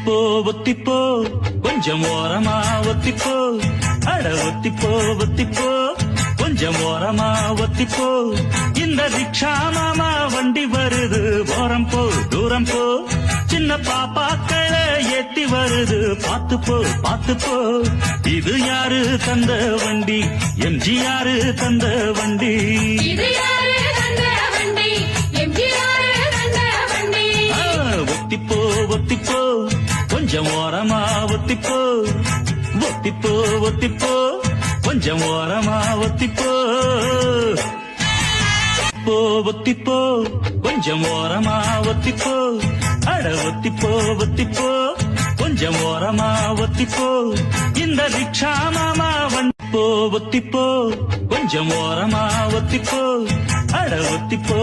ஒத்திப்போ கொஞ்சம் ஓரமா ஒத்திப்போ அட ஒத்திப்போ கொஞ்சம் ஓரமா ஒத்திப்போ இந்த ரிக்ஷா மாமா வண்டி வருது ஓரம் போ தூரம் போ சின்ன பாப்பாக்களை ஏத்தி வருது பாத்துப்போ இது யாரு தந்த வண்டி எம்ஜிஆர் தந்த வண்டி ஒத்திப்போ கொஞ்சம் ஓரமா ஒத்திப்போ கொஞ்சம் ஓரமா ஒத்திப்போ ஒத்திப்போ கொஞ்சம் ஓரமா ஒத்திப்போ அட ஒத்திப்போ கொஞ்சம் ஓரமா ஒத்திப்போ இந்த ரிக்ஷா மாமா ஒத்திப்போ கொஞ்சம் ஓரமா ஒத்திப்போ அட ஒத்திப்போ